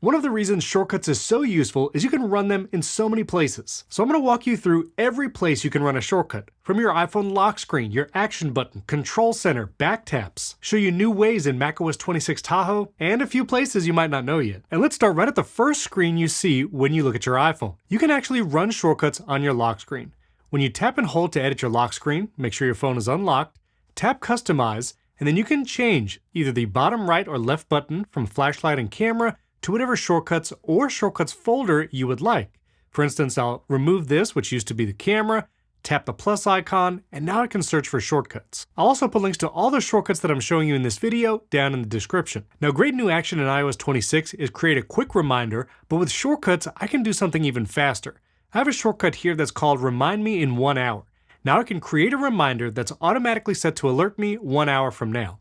One of the reasons shortcuts is so useful is you can run them in so many places. So I'm going to walk you through every place you can run a shortcut. From your iPhone lock screen, your action button, control center, back taps, show you new ways in macOS 26 Tahoe, and a few places you might not know yet. And let's start right at the first screen you see when you look at your iPhone. You can actually run shortcuts on your lock screen. When you tap and hold to edit your lock screen, make sure your phone is unlocked, tap Customize, and then you can change either the bottom right or left button from flashlight and camera to whatever shortcuts or shortcuts folder you would like. For instance, I'll remove this, which used to be the camera, tap the plus icon, and now I can search for shortcuts. I'll also put links to all the shortcuts that I'm showing you in this video down in the description. Now, great new action in iOS 26 is create a quick reminder, but with shortcuts, I can do something even faster. I have a shortcut here that's called Remind Me in 1 hour. Now I can create a reminder that's automatically set to alert me 1 hour from now.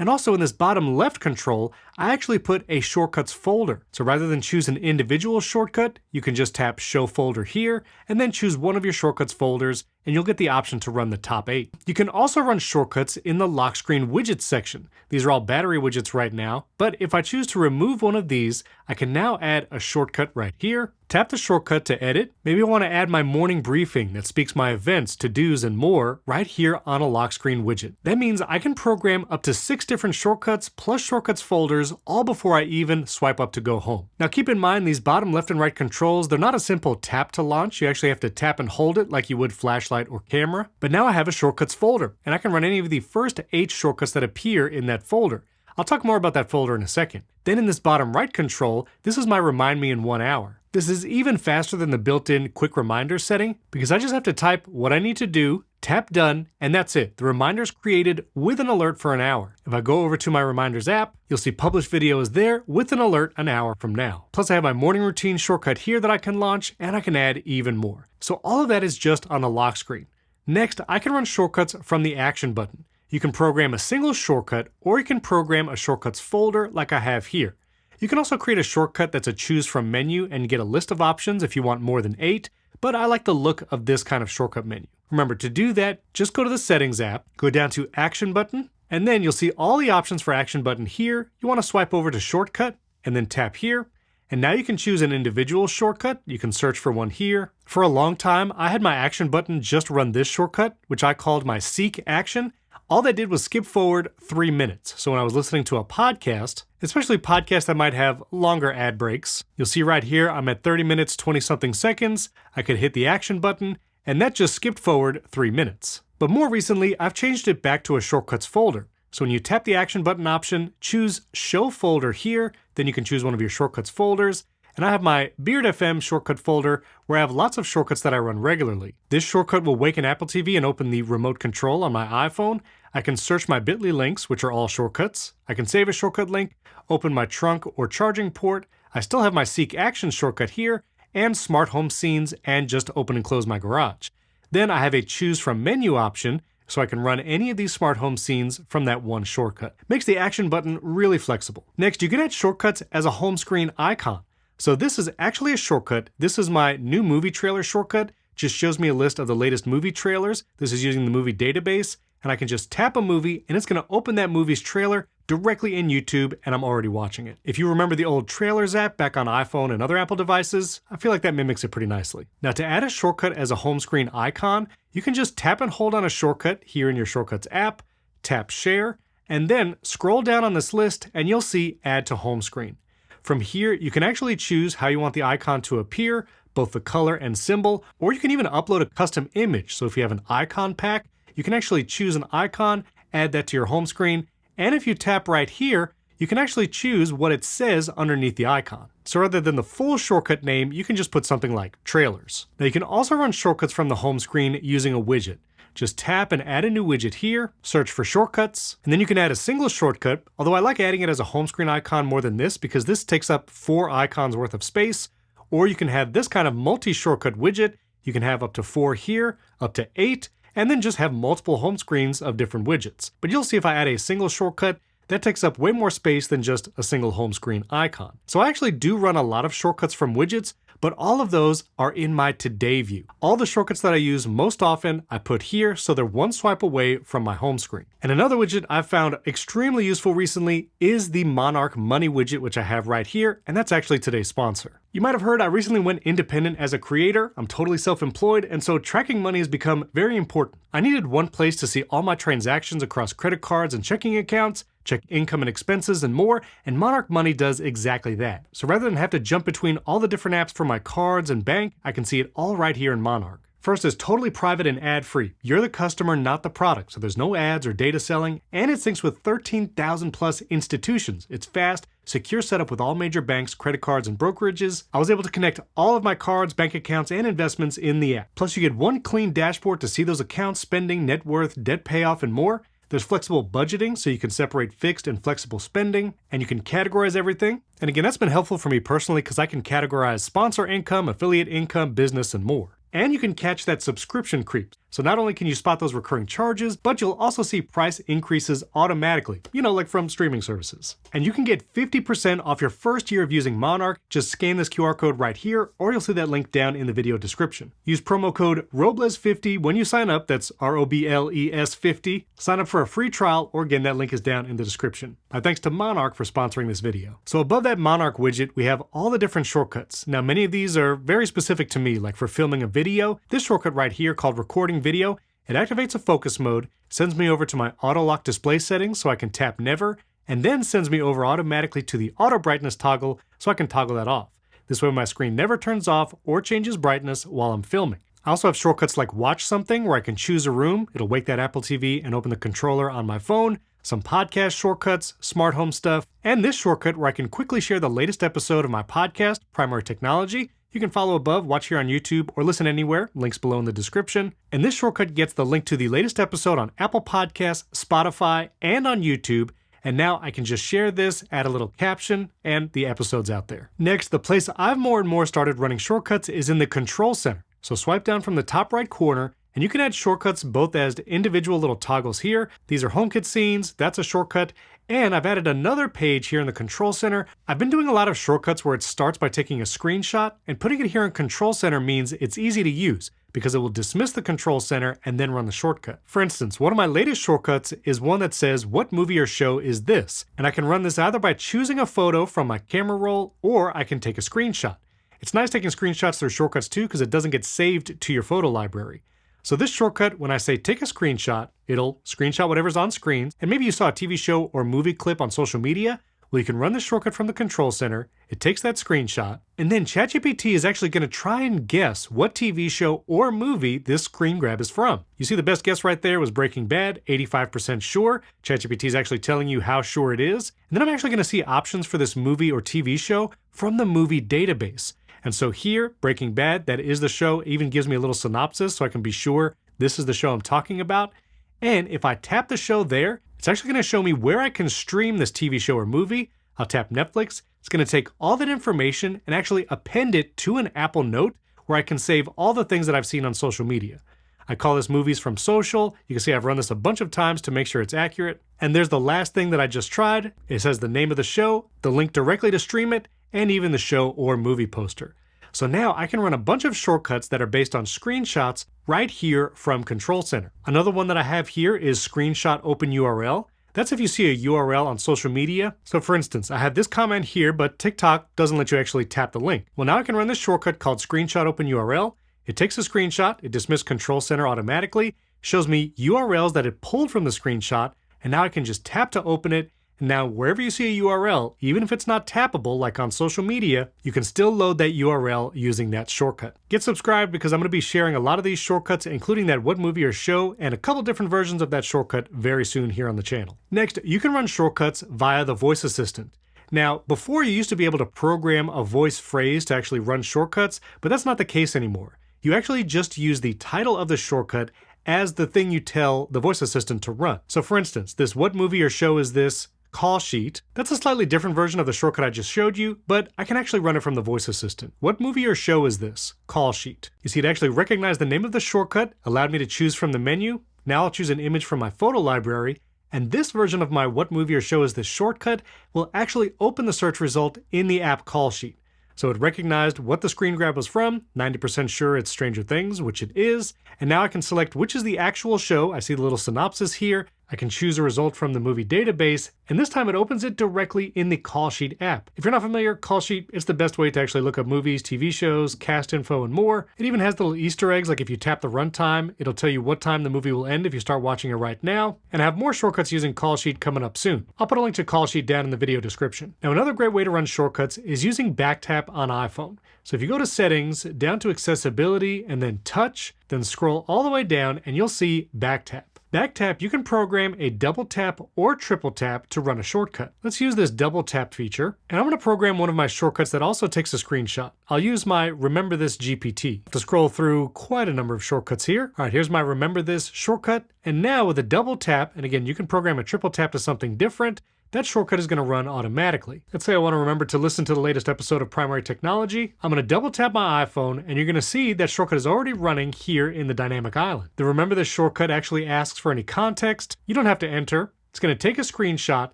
And also in this bottom left control, I actually put a shortcuts folder. So rather than choose an individual shortcut, you can just tap show folder here and then choose one of your shortcuts folders and you'll get the option to run the top 8. You can also run shortcuts in the lock screen widgets section. These are all battery widgets right now, but if I choose to remove one of these, I can now add a shortcut right here. Tap the shortcut to edit. Maybe I want to add my morning briefing that speaks my events, to-dos, and more right here on a lock screen widget. That means I can program up to 6 different shortcuts plus shortcuts folders all before I even swipe up to go home. Now keep in mind these bottom left and right controls, they're not a simple tap to launch. You actually have to tap and hold it like you would flashlight or camera. But now I have a shortcuts folder and I can run any of the first 8 shortcuts that appear in that folder. I'll talk more about that folder in a second. Then in this bottom right control, this is my Remind Me in 1 hour. This is even faster than the built-in quick reminder setting because I just have to type what I need to do, tap done, and that's it. The reminder's created with an alert for an hour. If I go over to my reminders app, you'll see published video is there with an alert an hour from now. Plus I have my morning routine shortcut here that I can launch and I can add even more. So all of that is just on the lock screen. Next, I can run shortcuts from the action button. You can program a single shortcut or you can program a shortcuts folder like I have here. You can also create a shortcut that's a choose from menu and get a list of options if you want more than 8, but I like the look of this kind of shortcut menu. Remember, to do that, just go to the settings app, go down to action button, and then you'll see all the options for action button here. You want to swipe over to shortcut and then tap here. And now you can choose an individual shortcut. You can search for one here. For a long time, I had my action button just run this shortcut, which I called my seek action. All that did was skip forward 3 minutes. So when I was listening to a podcast, especially podcasts that might have longer ad breaks, you'll see right here, I'm at 30 minutes, 20 something seconds. I could hit the action button and that just skipped forward 3 minutes. But more recently, I've changed it back to a shortcuts folder. So when you tap the action button option, choose show folder here, then you can choose one of your shortcuts folders. And I have my Beard FM shortcut folder where I have lots of shortcuts that I run regularly. This shortcut will wake an Apple TV and open the remote control on my iPhone. I can search my bit.ly links, which are all shortcuts. I can save a shortcut link, open my trunk or charging port. I still have my Seek Action shortcut here, and smart home scenes, and just open and close my garage. Then I have a choose from menu option, so I can run any of these smart home scenes from that one shortcut. Makes the action button really flexible. Next, you can add shortcuts as a home screen icon. So this is actually a shortcut. This is my new movie trailer shortcut. Just shows me a list of the latest movie trailers. This is using the movie database, and I can just tap a movie and it's gonna open that movie's trailer directly in YouTube and I'm already watching it. If you remember the old Trailers app back on iPhone and other Apple devices, I feel like that mimics it pretty nicely. Now to add a shortcut as a home screen icon, you can just tap and hold on a shortcut here in your Shortcuts app, tap share, and then scroll down on this list and you'll see add to home screen. From here, you can actually choose how you want the icon to appear, both the color and symbol, or you can even upload a custom image. So if you have an icon pack, you can actually choose an icon, add that to your home screen, and if you tap right here, you can actually choose what it says underneath the icon. So rather than the full shortcut name, you can just put something like trailers. Now you can also run shortcuts from the home screen using a widget. Just tap and add a new widget here, search for shortcuts, and then you can add a single shortcut, although I like adding it as a home screen icon more than this because this takes up 4 icons worth of space, or you can have this kind of multi-shortcut widget. You can have up to 4 here, up to 8, and then just have multiple home screens of different widgets. But you'll see if I add a single shortcut, that takes up way more space than just a single home screen icon. So I actually do run a lot of shortcuts from widgets, but all of those are in my Today view. All the shortcuts that I use most often, I put here so they're one swipe away from my home screen. And another widget I've found extremely useful recently is the Monarch Money widget, which I have right here, and that's actually today's sponsor. You might have heard I recently went independent as a creator. I'm totally self-employed, and so tracking money has become very important. I needed one place to see all my transactions across credit cards and checking accounts, check income and expenses and more, and Monarch Money does exactly that. So rather than have to jump between all the different apps for my cards and bank, I can see it all right here in Monarch. First, it's totally private and ad-free. You're the customer, not the product, so there's no ads or data selling, and it syncs with 13,000 plus institutions. It's fast, secure setup with all major banks, credit cards, and brokerages. I was able to connect all of my cards, bank accounts, and investments in the app. Plus, you get one clean dashboard to see those accounts, spending, net worth, debt payoff, and more. There's flexible budgeting, so you can separate fixed and flexible spending, and you can categorize everything. And again, that's been helpful for me personally because I can categorize sponsor income, affiliate income, business, and more. And you can catch that subscription creep. So not only can you spot those recurring charges, but you'll also see price increases automatically, like from streaming services. And you can get 50% off your first year of using Monarch. Just scan this QR code right here, or you'll see that link down in the video description. Use promo code Robles50 when you sign up. That's ROBLES 50. Sign up for a free trial, or again, that link is down in the description. My thanks to Monarch for sponsoring this video. So above that Monarch widget, we have all the different shortcuts. Now, many of these are very specific to me, like for filming a video. This shortcut right here called Recording Video, it activates a focus mode, sends me over to my auto lock display settings so I can tap never, and then sends me over automatically to the auto brightness toggle so I can toggle that off. This way my screen never turns off or changes brightness while I'm filming. I also have shortcuts like watch something where I can choose a room, it'll wake that Apple TV and open the controller on my phone, some podcast shortcuts, smart home stuff, and this shortcut where I can quickly share the latest episode of my podcast, Primary Technology. You can follow above, watch here on YouTube, or listen anywhere, links below in the description. And this shortcut gets the link to the latest episode on Apple Podcasts, Spotify, and on YouTube. And now I can just share this, add a little caption, and the episode's out there. Next, the place I've more and more started running shortcuts is in the Control Center. So swipe down from the top right corner, and you can add shortcuts both as individual little toggles here. These are HomeKit scenes, that's a shortcut. And I've added another page here in the Control Center. I've been doing a lot of shortcuts where it starts by taking a screenshot, and putting it here in Control Center means it's easy to use because it will dismiss the Control Center and then run the shortcut. For instance, one of my latest shortcuts is one that says, what movie or show is this? And I can run this either by choosing a photo from my camera roll, or I can take a screenshot. It's nice taking screenshots through shortcuts too because it doesn't get saved to your photo library. So this shortcut, when I say take a screenshot, it'll screenshot whatever's on screen. And maybe you saw a TV show or movie clip on social media. Well, you can run this shortcut from the Control Center. It takes that screenshot, and then ChatGPT is actually going to try and guess what TV show or movie this screen grab is from. You see the best guess right there was Breaking Bad, 85% sure. ChatGPT is actually telling you how sure it is. And then I'm actually going to see options for this movie or TV show from the movie database. And so here, Breaking Bad, that is the show, even gives me a little synopsis so I can be sure this is the show I'm talking about. And if I tap the show there, it's actually going to show me where I can stream this TV show or movie. I'll tap Netflix. It's going to take all that information and actually append it to an Apple Note where I can save all the things that I've seen on social media. I call this Movies from Social. You can see I've run this a bunch of times to make sure it's accurate. And there's the last thing that I just tried. It says the name of the show, the link directly to stream it, and even the show or movie poster. So now I can run a bunch of shortcuts that are based on screenshots right here from Control Center. Another one that I have here is Screenshot Open URL. That's if you see a URL on social media. So for instance, I have this comment here, but TikTok doesn't let you actually tap the link. Well, now I can run this shortcut called Screenshot Open URL. It takes a screenshot, it dismisses Control Center automatically, shows me URLs that it pulled from the screenshot, and now I can just tap to open it. And now wherever you see a URL, even if it's not tappable like on social media, you can still load that URL using that shortcut. Get subscribed because I'm going to be sharing a lot of these shortcuts, including that what movie or show and a couple different versions of that shortcut very soon here on the channel. Next, you can run shortcuts via the voice assistant. Now, before you used to be able to program a voice phrase to actually run shortcuts, but that's not the case anymore. You actually just use the title of the shortcut as the thing you tell the voice assistant to run. So for instance, this what movie or show is this? Callsheet. That's a slightly different version of the shortcut I just showed you, but I can actually run it from the voice assistant. What movie or show is this? Callsheet. You see, it actually recognized the name of the shortcut, allowed me to choose from the menu. Now I'll choose an image from my photo library, and this version of my what movie or show is this shortcut will actually open the search result in the app Callsheet. So it recognized what the screen grab was from, 90% sure it's Stranger Things, which it is, and now I can select which is the actual show. I see the little synopsis here. I can choose a result from the movie database, and this time it opens it directly in the Callsheet app. If you're not familiar, Callsheet is the best way to actually look up movies, TV shows, cast info, and more. It even has the little Easter eggs, like if you tap the runtime, it'll tell you what time the movie will end if you start watching it right now. And I have more shortcuts using Callsheet coming up soon. I'll put a link to Callsheet down in the video description. Now, another great way to run shortcuts is using Backtap on iPhone. So if you go to Settings, down to Accessibility, and then Touch, then scroll all the way down, and you'll see Backtap. Backtap, you can program a double tap or triple tap to run a shortcut. Let's use this double tap feature, and I'm going to program one of my shortcuts that also takes a screenshot. I'll use my Remember This GPT. I have to scroll through quite a number of shortcuts here. All right, here's my Remember This shortcut, and now with a double tap, and again, you can program a triple tap to something different, that shortcut is going to run automatically. Let's say I want to remember to listen to the latest episode of Primary Technology. I'm going to double tap my iPhone, and you're going to see that shortcut is already running here in the dynamic island. The Remember This shortcut actually asks for any context. You don't have to enter. It's going to take a screenshot,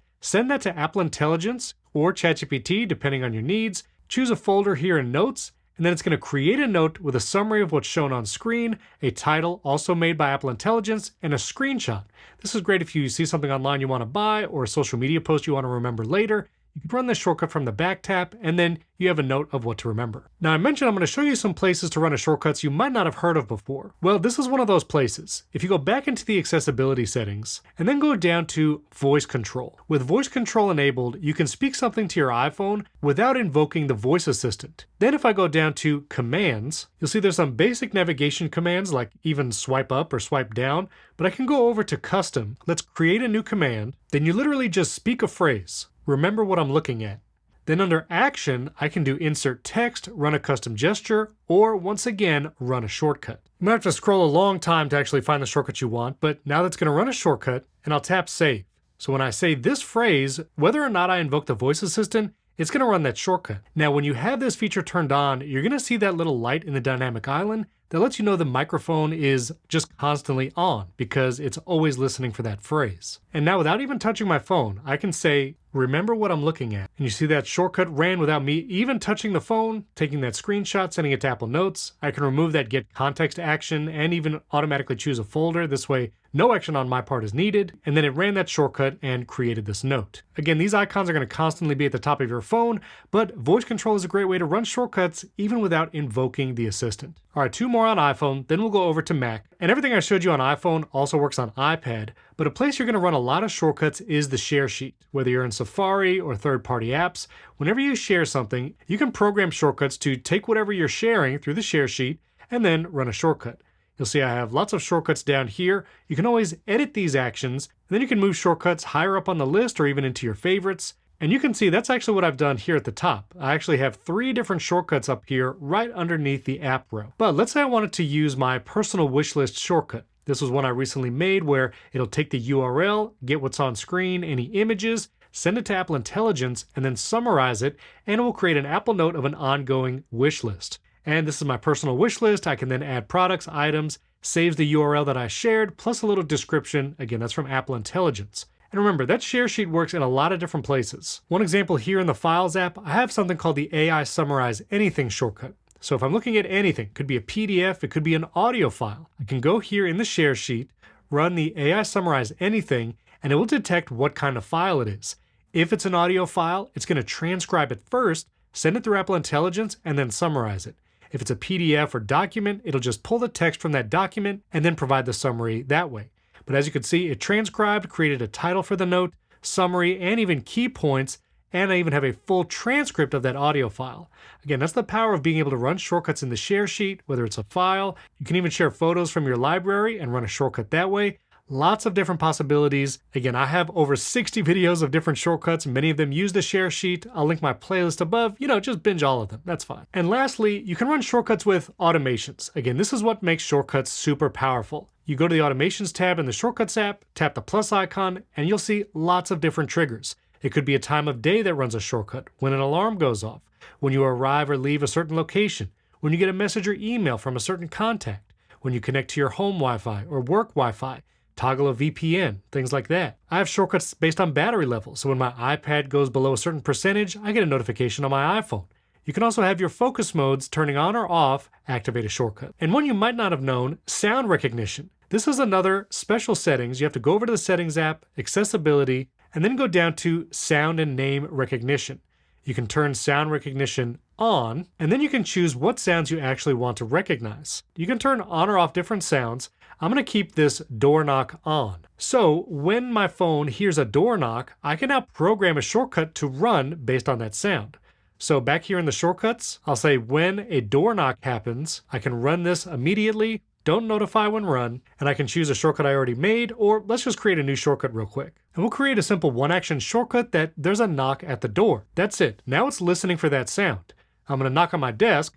send that to Apple Intelligence or ChatGPT, depending on your needs. Choose a folder here in Notes, and then it's going to create a note with a summary of what's shown on screen, a title also made by Apple Intelligence, and a screenshot. This is great if you see something online you want to buy or a social media post you want to remember later. You can run this shortcut from the back tap, and then you have a note of what to remember. Now, I mentioned I'm going to show you some places to run a shortcuts you might not have heard of before. Well, this is one of those places. If you go back into the accessibility settings, and then go down to voice control. With voice control enabled, you can speak something to your iPhone without invoking the voice assistant. Then if I go down to commands, you'll see there's some basic navigation commands like even swipe up or swipe down, but I can go over to custom. Let's create a new command. Then you literally just speak a phrase. Remember what I'm looking at. Then under action, I can do insert text, run a custom gesture, or once again, run a shortcut. You might have to scroll a long time to actually find the shortcut you want, but now that's going to run a shortcut, and I'll tap save. So when I say this phrase, whether or not I invoke the voice assistant, it's going to run that shortcut. Now, when you have this feature turned on, you're going to see that little light in the dynamic island that lets you know the microphone is just constantly on because it's always listening for that phrase. And now without even touching my phone, I can say, remember what I'm looking at. And you see that shortcut ran without me even touching the phone, taking that screenshot, sending it to Apple Notes. I can remove that get context action and even automatically choose a folder. This way, no action on my part is needed. And then it ran that shortcut and created this note. Again, these icons are going to constantly be at the top of your phone, but voice control is a great way to run shortcuts even without invoking the assistant. All right, 2 more on iPhone, then we'll go over to Mac. And everything I showed you on iPhone also works on iPad, but a place you're going to run a lot of shortcuts is the share sheet. Whether you're in Safari or third-party apps, whenever you share something, you can program shortcuts to take whatever you're sharing through the share sheet and then run a shortcut. You'll see I have lots of shortcuts down here. You can always edit these actions, and then you can move shortcuts higher up on the list or even into your favorites. And you can see that's actually what I've done here at the top. I actually have 3 different shortcuts up here right underneath the app row. But let's say I wanted to use my personal wishlist shortcut. This was one I recently made where it'll take the URL, get what's on screen, any images, send it to Apple Intelligence, and then summarize it, and it will create an Apple note of an ongoing wish list. And this is my personal wish list. I can then add products, items, saves the URL that I shared, plus a little description. Again, that's from Apple Intelligence. And remember, that share sheet works in a lot of different places. One example here in the Files app, I have something called the AI Summarize Anything shortcut. So if I'm looking at anything, it could be a PDF, it could be an audio file. I can go here in the share sheet, run the AI Summarize Anything, and it will detect what kind of file it is. If it's an audio file, it's going to transcribe it first, send it through Apple Intelligence, and then summarize it. If it's a PDF or document, it'll just pull the text from that document and then provide the summary that way. But as you can see, it transcribed, created a title for the note, summary, and even key points, and I even have a full transcript of that audio file. Again, that's the power of being able to run shortcuts in the share sheet, whether it's a file. You can even share photos from your library and run a shortcut that way. Lots of different possibilities. Again, I have over 60 videos of different shortcuts. Many of them use the share sheet. I'll link my playlist above. Just binge all of them. That's fine. And lastly, you can run shortcuts with automations. Again, this is what makes shortcuts super powerful. You go to the Automations tab in the Shortcuts app, tap the plus icon, and you'll see lots of different triggers. It could be a time of day that runs a shortcut, when an alarm goes off, when you arrive or leave a certain location, when you get a message or email from a certain contact, when you connect to your home Wi-Fi or work Wi-Fi, toggle a VPN, things like that. I have shortcuts based on battery level, so when my iPad goes below a certain percentage, I get a notification on my iPhone. You can also have your focus modes turning on or off activate a shortcut. And one you might not have known, sound recognition. This is another special settings. You have to go over to the Settings app, Accessibility, and then go down to Sound and Name Recognition. You can turn sound recognition on, and then you can choose what sounds you actually want to recognize. You can turn on or off different sounds. I'm going to keep this door knock on. So when my phone hears a door knock, I can now program a shortcut to run based on that sound. So back here in the shortcuts, I'll say when a door knock happens, I can run this immediately, don't notify when run, and I can choose a shortcut I already made, or let's just create a new shortcut real quick. And we'll create a simple one-action shortcut that there's a knock at the door. That's it. Now it's listening for that sound. I'm going to knock on my desk,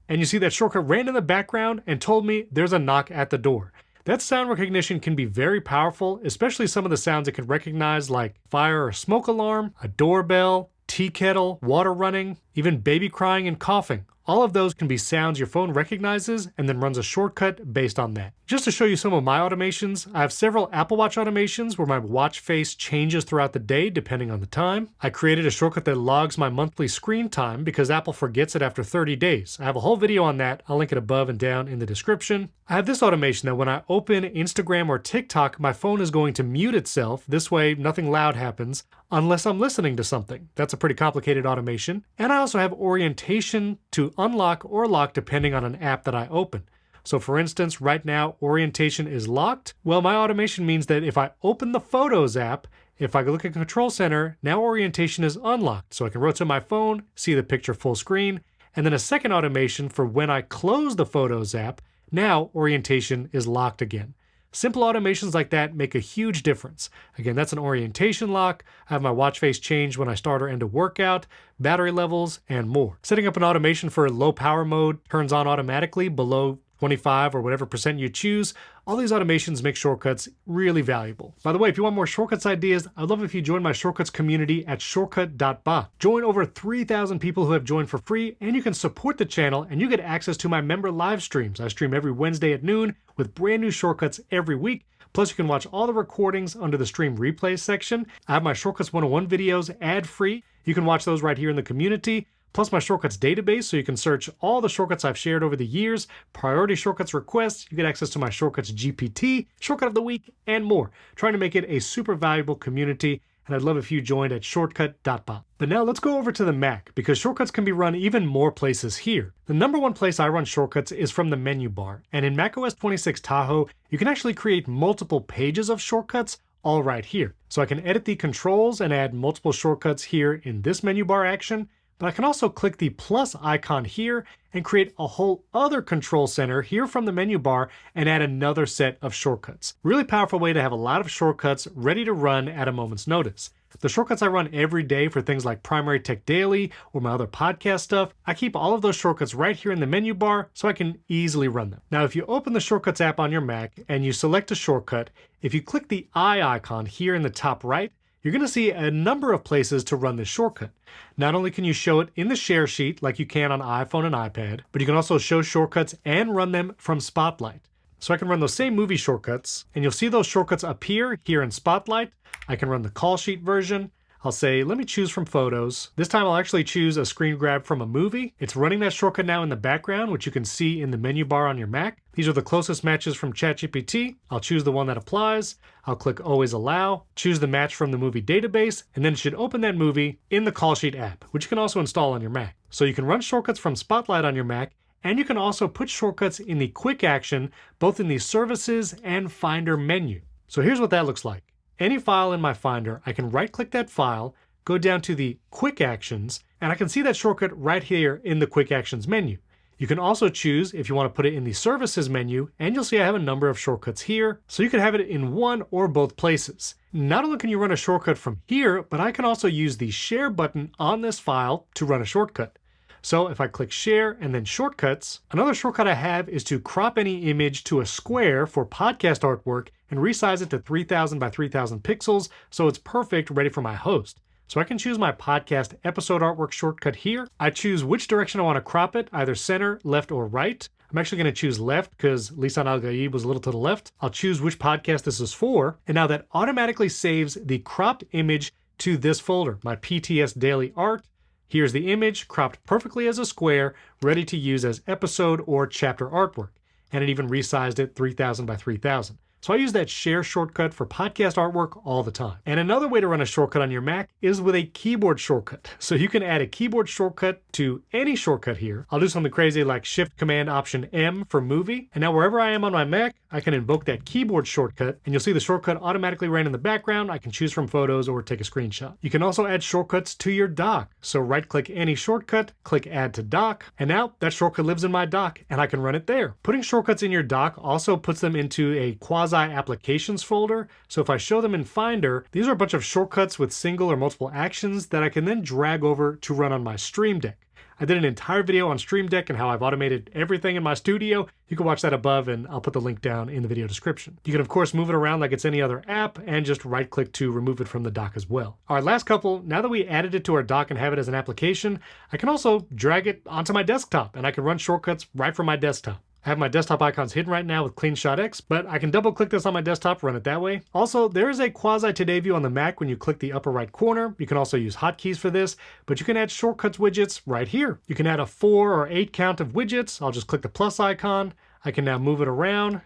and you see that shortcut ran in the background and told me there's a knock at the door. That sound recognition can be very powerful, especially some of the sounds it can recognize like fire or smoke alarm, a doorbell, tea kettle, water running, even baby crying and coughing. All of those can be sounds your phone recognizes and then runs a shortcut based on that. Just to show you some of my automations, I have several Apple Watch automations where my watch face changes throughout the day depending on the time. I created a shortcut that logs my monthly screen time because Apple forgets it after 30 days. I have a whole video on that. I'll link it above and down in the description. I have this automation that when I open Instagram or TikTok, my phone is going to mute itself. This way, nothing loud happens unless I'm listening to something. That's a pretty complicated automation. And I also have orientation to unlock or lock depending on an app that I open. So for instance, right now, orientation is locked. Well, my automation means that if I open the Photos app, if I look at Control Center, now orientation is unlocked. So I can rotate my phone, see the picture full screen, and then a second automation for when I close the Photos app, now orientation is locked again. Simple automations like that make a huge difference. Again, that's an orientation lock. I have my watch face change when I start or end a workout, battery levels, and more. Setting up an automation for low power mode turns on automatically below 25 or whatever percent you choose. All these automations make shortcuts really valuable. By the way, if you want more shortcuts ideas, I'd love if you join my shortcuts community at shortcut.ba. Join over 3,000 people who have joined for free, and you can support the channel and you get access to my member live streams. I stream every Wednesday at noon with brand new shortcuts every week. Plus, you can watch all the recordings under the stream replays section. I have my Shortcuts 101 videos ad-free. You can watch those right here in the community. Plus my shortcuts database, so you can search all the shortcuts I've shared over the years, priority shortcuts requests, you get access to my shortcuts GPT, shortcut of the week, and more. Trying to make it a super valuable community, and I'd love if you joined at shortcut.ba. But now let's go over to the Mac, because shortcuts can be run even more places here. The number one place I run shortcuts is from the menu bar, and in macOS 26 Tahoe, you can actually create multiple pages of shortcuts all right here. So I can edit the controls and add multiple shortcuts here in this menu bar action, but I can also click the plus icon here and create a whole other control center here from the menu bar and add another set of shortcuts. Really powerful way to have a lot of shortcuts ready to run at a moment's notice. The shortcuts I run every day for things like Primary Tech Daily or my other podcast stuff, I keep all of those shortcuts right here in the menu bar so I can easily run them. Now, if you open the Shortcuts app on your Mac and you select a shortcut, if you click the eye icon here in the top right, you're going to see a number of places to run this shortcut. Not only can you show it in the share sheet like you can on iPhone and iPad, but you can also show shortcuts and run them from Spotlight. So I can run those same movie shortcuts, and you'll see those shortcuts appear here in Spotlight. I can run the Callsheet version. I'll say, let me choose from photos. This time I'll actually choose a screen grab from a movie. It's running that shortcut now in the background, which you can see in the menu bar on your Mac. These are the closest matches from ChatGPT. I'll choose the one that applies. I'll click Always Allow, choose the match from the movie database, and then it should open that movie in the Callsheet app, which you can also install on your Mac. So you can run shortcuts from Spotlight on your Mac, and you can also put shortcuts in the quick action, both in the Services and Finder menu. So here's what that looks like. Any file in my Finder, I can right-click that file, go down to the Quick Actions, and I can see that shortcut right here in the Quick Actions menu. You can also choose if you want to put it in the Services menu, and you'll see I have a number of shortcuts here, so you can have it in one or both places. Not only can you run a shortcut from here, but I can also use the Share button on this file to run a shortcut. So if I click Share and then Shortcuts, another shortcut I have is to crop any image to a square for podcast artwork and resize it to 3000 by 3000 pixels so it's perfect, ready for my host. So I can choose my podcast episode artwork shortcut here. I choose which direction I want to crop it, either center, left, or right. I'm actually going to choose left because Lisan Al-Gaib was a little to the left. I'll choose which podcast this is for, and now that automatically saves the cropped image to this folder, my PTS Daily Art, Here's the image, cropped perfectly as a square, ready to use as episode or chapter artwork. And it even resized it 3000 by 3000. So I use that share shortcut for podcast artwork all the time. And another way to run a shortcut on your Mac is with a keyboard shortcut. So you can add a keyboard shortcut to any shortcut here. I'll do something crazy like Shift Command Option M for movie. And now wherever I am on my Mac, I can invoke that keyboard shortcut and you'll see the shortcut automatically ran in the background. I can choose from photos or take a screenshot. You can also add shortcuts to your dock. So right click any shortcut, click add to dock, and now that shortcut lives in my dock and I can run it there. Putting shortcuts in your dock also puts them into a quasi applications folder. So if I show them in Finder, these are a bunch of shortcuts with single or multiple actions that I can then drag over to run on my Stream Deck. I did an entire video on Stream Deck and how I've automated everything in my studio. You can watch that above and I'll put the link down in the video description. You can of course move it around like it's any other app and just right click to remove it from the dock as well. All right, last couple, now that we added it to our dock and have it as an application, I can also drag it onto my desktop and I can run shortcuts right from my desktop. I have my desktop icons hidden right now with CleanShot X, but I can double click this on my desktop, run it that way. Also, there is a quasi today view on the Mac when you click the upper right corner. You can also use hotkeys for this, but you can add shortcuts widgets right here. You can add a 4 or 8 count of widgets. I'll just click the plus icon. I can now move it around,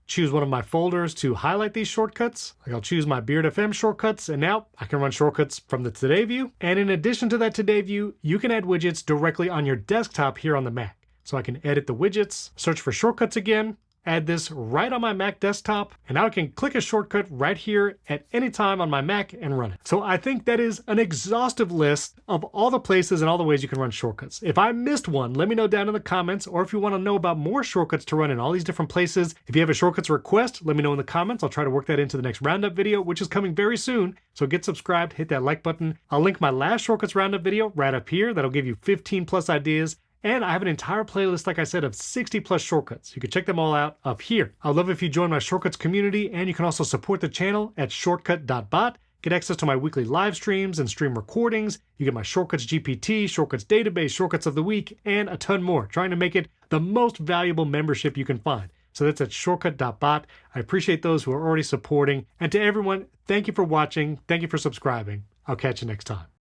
choose one of my folders to highlight these shortcuts. Like I'll choose my Beard FM shortcuts, and now I can run shortcuts from the today view. And in addition to that today view, you can add widgets directly on your desktop here on the Mac. So I can edit the widgets, search for shortcuts again, add this right on my Mac desktop, and now I can click a shortcut right here at any time on my Mac and run it. So I think that is an exhaustive list of all the places and all the ways you can run shortcuts. If I missed one, let me know down in the comments, or if you want to know about more shortcuts to run in all these different places, if you have a shortcuts request, let me know in the comments. I'll try to work that into the next roundup video, which is coming very soon. So get subscribed, hit that like button. I'll link my last shortcuts roundup video right up here. That'll give you 15 plus ideas. And I have an entire playlist, like I said, of 60 plus shortcuts. You can check them all out up here. I'd love if you join my shortcuts community, and you can also support the channel at shortcut.bot. Get access to my weekly live streams and stream recordings. You get my shortcuts GPT, shortcuts database, shortcuts of the week, and a ton more, trying to make it the most valuable membership you can find. So that's at shortcut.bot. I appreciate those who are already supporting. And to everyone, thank you for watching. Thank you for subscribing. I'll catch you next time.